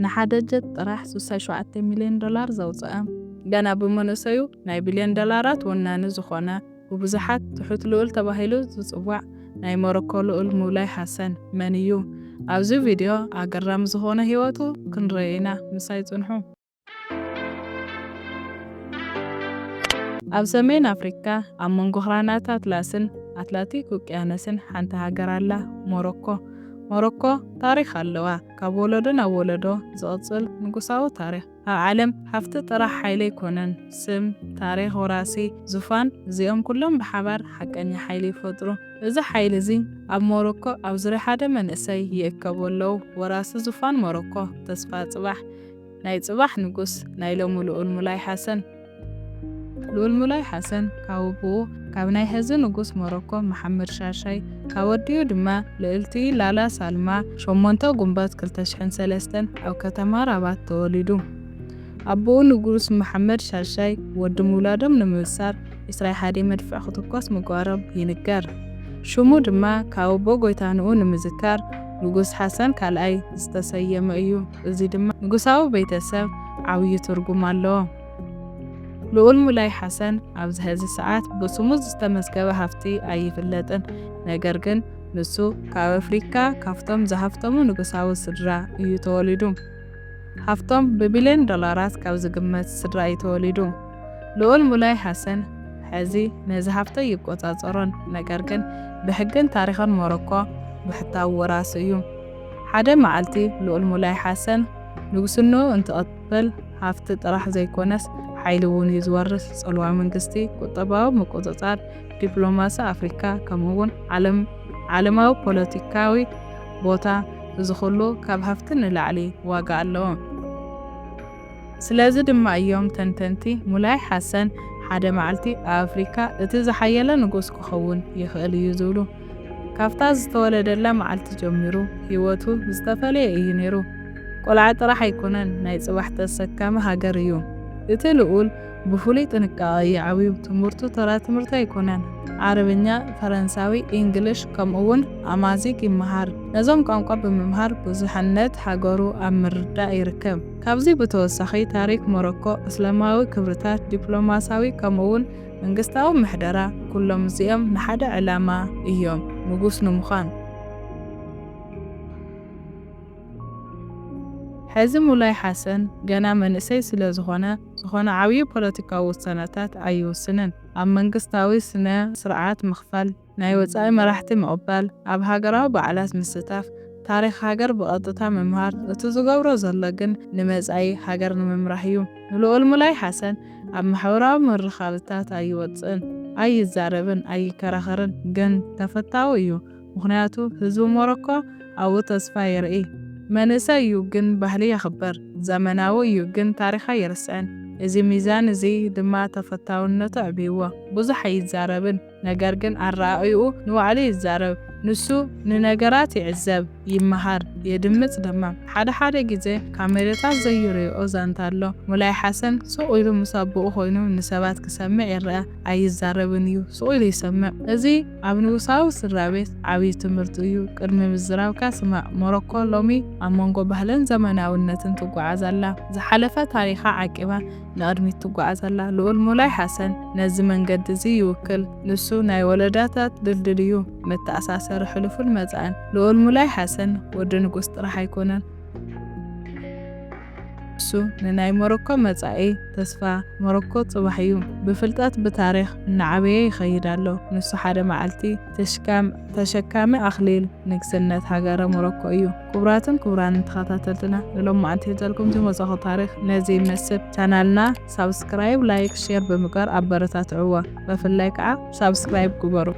ንሓደጀት ጥራሕ 67 ሚልዮን ዶላር ዘውፅአ ገና ብመንሰዩ ናይ ቢልዮን ዶላራት ወናኒ ዝኾነ ብብዙሓት ትሑት ልዑል ተባሂሉ ዝጽዋዕ ናይ ሞሮኮ ልዑል ሙላይ ሓሰን መን እዩ? ኣብዚ ቪድዮ ኣገራሚ ዝኾነ ህይወቱ ክንርኢና ምሳይ ጽንሑ። ኣብ ሰሜን ኣፍሪካ ኣብ መንጎ ክራናት ኣትላስን ኣትላንቲክ ውቅያኖስን ሓንቲ ሃገር ኣላ ሞሮኮ። ሞሮኮ ታሪኽ ኣለዋ፣ ካብ ወለዶ ናብ ወለዶ ዝቕጽል ንጉሳዊ ታሪኽ። ኣብ ዓለም ሃፍቲ ጥራሕ ሓይሊ ኣይኮነን፣ ስም፣ ታሪኽ፣ ወራሲ፣ ዙፋን እዚኦም ኩሎም ብሓባር ሓቀኛ ሓይሊ ይፈጥሩ። እዚ ሓይሊ እዚ ኣብ ሞሮኮ ኣብ ዙርያ ሓደ መንእሰይ ይእከቡ ኣለዉ። ወራሲ ዙፋን ሞሮኮ ተስፋ ጽባሕ፣ ናይ ጽባሕ ንጉስ፣ ናይ ሎሚ ልዑል ሙላይ ሓሰን። ልዑል ሙላይ ሓሰን ካብ ኣቡኡ ካብ ናይ ሕዚ ንጉስ ሞሮኮ መሓመድ ሻሻይ ካብ ወዲኡ ድማ ልዕልቲ ላላ ሳልማ 8 ጉንበት 2003 ኣብ ከተማ ራባት ተወሊዱ። ኣቡኡ ንጉስ መሓመድ ሻሻይ ወዲ ምውላዶም ንምብሳር 21 መድፍዕ ክትኮስ ምግባሮም ይንገር። ሽሙ ድማ ካብ ኣቦ ጎይታንኡ ንምዝካር ንጉስ ሓሰን ካልኣይ ዝተሰየመ እዩ። እዚ ድማ ንጉሳዊ ቤተሰብ ዓብዪ ትርጉም ኣለዎ። ልዑል ሙላይ ሓሰን ኣብዚ ሕዚ ሰዓት ብስሙ ዝተመዝገበ ሃፍቲ ኣይፍለጥን። ነገር ግን ንሱ ካብ ኣፍሪካ ካብቶም ዝሃፍቶሙ ንጉሳዊ ስድራ እዩ ተወሊዱ። ሃፍቶም ብቢልዮን ዶላራት ካብ ዝግመት ስድራ እዩ ተወሊዱ። ልዑል ሙላይ ሓሰን ሕዚ ነዚ ሃፍቶ ይቆጻጸሮን፣ ነገር ግን ብሕግን ታሪኽን ሞሮኮ ብሕታዊ ወራሲ እዩ። ሓደ መዓልቲ ልዑል ሙላይ ሓሰን ንጉስኑ እንትቕበል ሃፍቲ ጥራሕ ዘይኮነስ ሓይሊ እውን እዩ ዝወርስ። ጽልዋ መንግስቲ፣ ቁጠባዊ ምቁጽጻር፣ ዲፕሎማሲ ኣፍሪካ ከምኡውን ዓለማዊ ፖለቲካዊ ቦታ ዝኽሉ ካብ ሃፍቲ ንላዕሊ ዋጋ ኣለዎ። ስለዚ ድማ እዮም ተንተንቲ ሙላይ ሓሰን ሓደ መዓልቲ ኣብ ኣፍሪካ እቲ ዝሓየለ ንጉስ ክኸውን ይኽእል እዩ ዝብሉ። ካብታ ዝተወለደላ መዓልቲ ጀሚሩ ህይወቱ ዝተፈለየ እዩ ነይሩ። ቆልዓ ጥራሕ ኣይኮነን፣ ናይ ጽባሕ ተሰካሚ ሃገር እዩ። እቲ ልዑል ብፍሉይ ጥንቃቐ ይዓብዩ። ትምህርቱ ተራ ትምህርቲ ኣይኮነን፣ ዓረብኛ፣ ፈረንሳዊ፣ እንግሊሽ ከምኡውን ኣማዚግ ይመሃር። ነዞም ቋንቋ ብምምሃር ብዙሕነት ሃገሩ ኣብ ምርዳእ ይርከብ። ካብዚ ብተወሳኺ ታሪክ ሞሮኮ፣ እስላማዊ ክብርታት፣ ዲፕሎማሳዊ ከምኡውን መንግስታዊ ምሕደራ ኩሎም እዚኦም ንሓደ ዕላማ እዮም፣ ንጉስ ንምዃን። ሕዚ ሙላይ ሓሰን ገና መንእሰይ ስለ ዝኾነ ዓብዪ ፖለቲካዊ ውሳነታት ኣይውስንን። ኣብ መንግስታዊ ስነ ስርዓት ምኽፋል፣ ናይ ወፃኢ መራሕቲ ምቕባል፣ ኣብ ሃገራዊ በዓላት ምስታፍ፣ ታሪኽ ሃገር ብቐጥታ ምምሃር። እቲ ዝገብሮ ዘሎ ግን ንመጻኢ ሃገር ንምምራሕ እዩ። ንልዑል ሙላይ ሓሰን ኣብ ማሕበራዊ መራኸቢታት ኣይወፅእን፣ ኣይዛረብን፣ ኣይከራኸርን። ግን ተፈታዊ እዩ፣ ምኽንያቱ ህዝቢ ሞሮኮ ኣብኡ ተስፋ የርኢ። መንእሰይ እዩ ግን ባህሊ የኽበር፣ ዘመናዊ እዩ ግን ታሪኻ የርስዕን። እዚ ሚዛን እዚ ድማ ተፈታውነቱ ዕብይዎ። ብዙሕ ኣይዛረብን፣ ነገር ግን ኣረኣእዩ ንባዕሉ ይዛረብ። ንሱ ንነገራት ይዕዘብ፣ ይመሃር፣ የድምጽ ድማ። ሓደ ግዜ ካሜራታት ዘይርአዮ ዛንታ ኣሎ። ሙላይ ሓሰን ስቕ ኢሉ ምስ ኣቦኡ ኮይኑ ንሰባት ክሰምዕ ይርአ፣ ኣይዛረብን እዩ፣ ስቕ ኢሉ ይሰምዕ። እዚ ኣብ ንጉሳዊ ስድራቤት ዓብዪ ትምህርቲ እዩ። ቅድሚ ምዝራብካ ስማዕ። ሞሮኮ ሎሚ ኣብ መንጎ ባህልን ዘመናውነትን ትጓዓዝ ኣላ። ዝሓለፈ ታሪኻ ዓቂባ ንቕድሚት ትጓዓዝ ኣላ። ልዑል ሙላይ ሓሰን ነዚ መንገዲ እዚ ይውክል። ንሱ ናይ ወለዳታት ድልድል እዩ፣ መተኣሳሰሪ ሕሉፍን መጻእን። ልዑል ሙላይ ሓሰን ወዲ ንጉስ ጥራሕ ኣይኮነን፣ እሱ ንናይ ሞሮኮ መጻኢ ተስፋ ሞሮኮ ጽባሕ እዩ። ብፍልጠት ብታሪኽ እናዓበየ ይኸይድ ኣሎ። ንሱ ሓደ መዓልቲ ተሸካሚ ኣኽሊል ንግስነት ሃገረ ሞሮኮ እዩ። ክቡራትን ክቡራንን ተኸታተልትና ንሎም መዓልቲ ዘልኩም ዝመጽኹ ታሪኽ ነዚ ይመስል። ቻናልና ሳብስክራይብ፣ ላይክ፣ ሼር ብምግባር ኣበረታትዕዎ። ብፍላይ ከዓ ሳብስክራይብ ግበሩ።